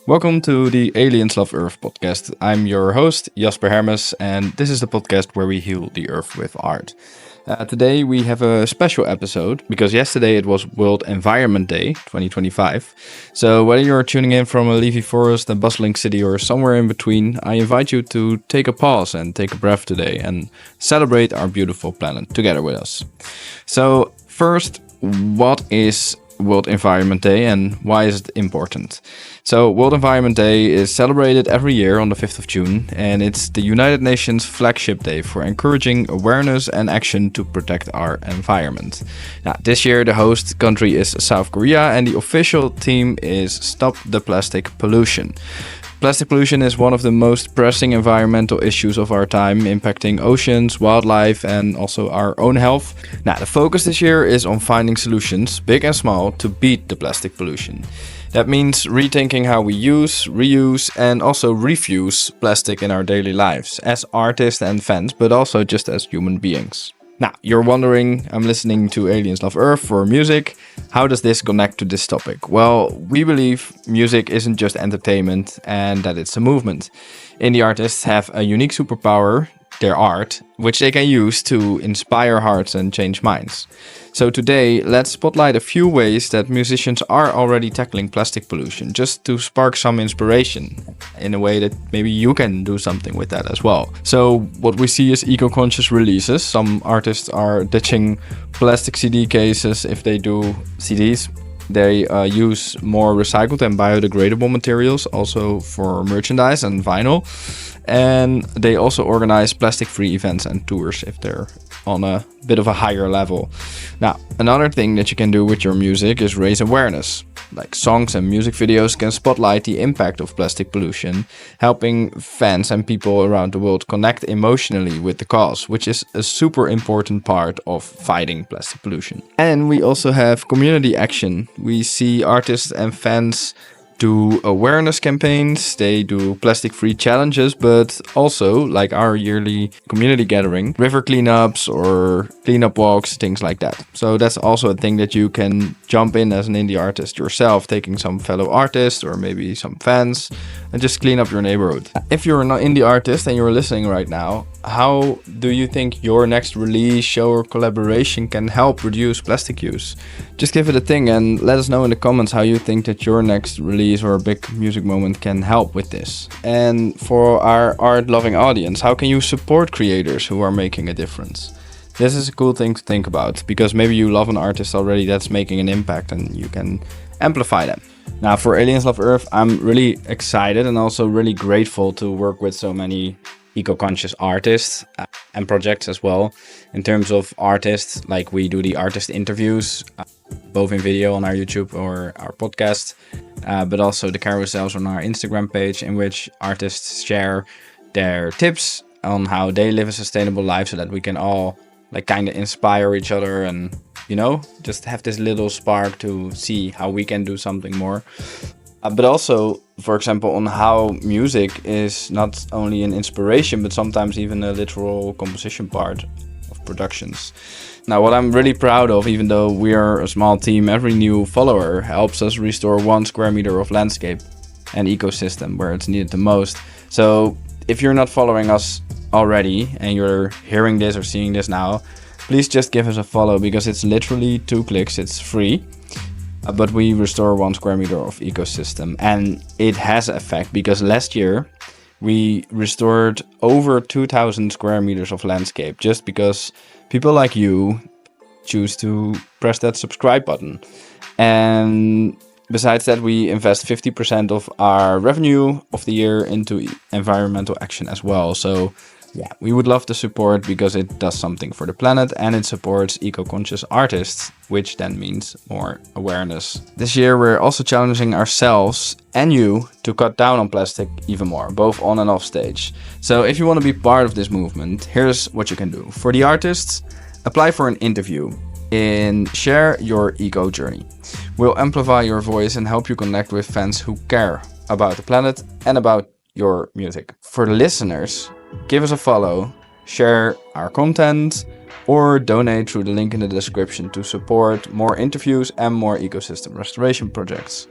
Welcome to the Aliens Love Earth podcast. I'm your host, Jasper Hermes, and this is the podcast where we heal the Earth with art. Today we have a special episode because yesterday it was World Environment Day 2025. So whether you're tuning in from a leafy forest, a bustling city, or somewhere in between, I invite you to take a pause and take a breath today and celebrate our beautiful planet together with us. So first, what is World Environment Day and why is it important? So World Environment Day is celebrated every year on the 5th of June, and it's the United Nations flagship day for encouraging awareness and action to protect our environment. Now, this year the host country is South Korea and the official theme is Stop the Plastic Pollution. Plastic pollution is one of the most pressing environmental issues of our time, impacting oceans, wildlife, and also our own health. Now, the focus this year is on finding solutions, big and small, to beat the plastic pollution. That means rethinking how we use, reuse, and also refuse plastic in our daily lives, as artists and fans, but also just as human beings. Now, you're wondering, I'm listening to Aliens Love Earth for music. How does this connect to this topic? Well, we believe music isn't just entertainment and that it's a movement. Indie artists have a unique superpower, their art, which they can use to inspire hearts and change minds. So today, let's spotlight a few ways that musicians are already tackling plastic pollution, just to spark some inspiration in a way that maybe you can do something with that as well. So what we see is eco-conscious releases. Some artists are ditching plastic CD cases if they do CDs. They use more recycled and biodegradable materials also for merchandise and vinyl. And they also organize plastic-free events and tours if they're on a bit of a higher level. Now, another thing that you can do with your music is raise awareness. Like songs and music videos can spotlight the impact of plastic pollution, helping fans and people around the world connect emotionally with the cause, which is a super important part of fighting plastic pollution. And we also have community action. We see artists and fans do awareness campaigns, they do plastic-free challenges, but also, like our yearly community gathering, river cleanups or cleanup walks, things like that. So that's also a thing that you can jump in as an indie artist yourself, taking some fellow artists or maybe some fans and just clean up your neighborhood. If you're an indie artist and you're listening right now, how do you think your next release, show or collaboration can help reduce plastic use? Just give it a think and let us know in the comments how you think that your next release or a big music moment can help with this. And for our art-loving audience, how can you support creators who are making a difference? This is a cool thing to think about because maybe you love an artist already that's making an impact and you can amplify them. Now, for Aliens Love Earth, I'm really excited and also really grateful to work with so many eco-conscious artists and projects as well. In terms of artists, like we do the artist interviews, both in video on our YouTube or our podcast, but also the carousels on our Instagram page in which artists share their tips on how they live a sustainable life so that we can all like kind of inspire each other and, you know, just have this little spark to see how we can do something more. But also, for example, on how music is not only an inspiration, but sometimes even a literal composition part of productions. Now, what I'm really proud of, even though we are a small team, every new follower helps us restore 1 square meter of landscape and ecosystem where it's needed the most. So if you're not following us already and you're hearing this or seeing this now, please just give us a follow because it's literally 2 clicks, it's free. But we restore 1 square meter of ecosystem and it has effect because last year we restored over 2,000 square meters of landscape just because people like you choose to press that subscribe button. And besides that, we invest 50% of our revenue of the year into environmental action as well. So yeah, we would love the support because it does something for the planet and it supports eco-conscious artists, which then means more awareness. This year we're also challenging ourselves and you to cut down on plastic even more, both on and off stage. So if you want to be part of this movement, here's what you can do. For the artists, apply for an interview and share your eco journey. We'll amplify your voice and help you connect with fans who care about the planet and about your music. For the listeners, give us a follow share our content, or donate through the link in the description to support more interviews and more ecosystem restoration projects.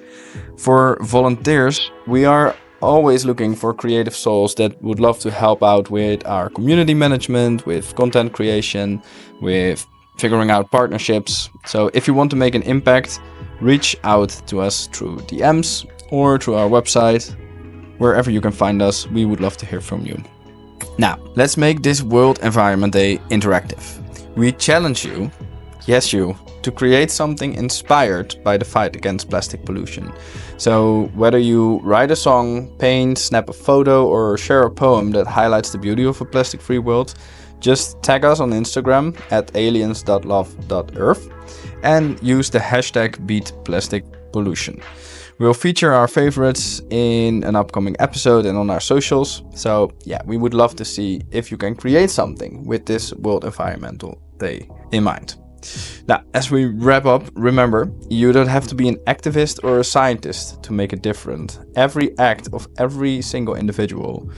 For volunteers, we are always looking for creative souls that would love to help out with our community management, with content creation, with figuring out partnerships. So if you want to make an impact, reach out to us through DMs or through our website. Wherever you can find us, we would love to hear from you. Now, let's make this World Environment Day interactive. We challenge you, yes you, to create something inspired by the fight against plastic pollution. So whether you write a song, paint, snap a photo, or share a poem that highlights the beauty of a plastic-free world, just tag us on Instagram at aliens.love.earth and use the hashtag #BeatPlasticPollution. We'll feature our favorites in an upcoming episode and on our socials. So yeah, we would love to see if you can create something with this World Environmental Day in mind. Now, as we wrap up, remember, you don't have to be an activist or a scientist to make a difference. Every act of every single individual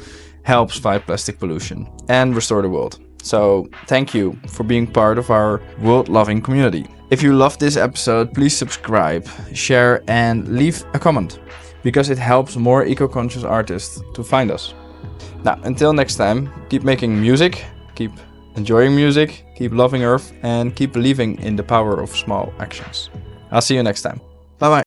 helps fight plastic pollution and restore the world. So thank you for being part of our world-loving community. If you loved this episode, please subscribe, share, and leave a comment, because it helps more eco-conscious artists to find us. Now, until next time, keep making music, keep enjoying music, keep loving Earth, and keep believing in the power of small actions. I'll see you next time. Bye bye.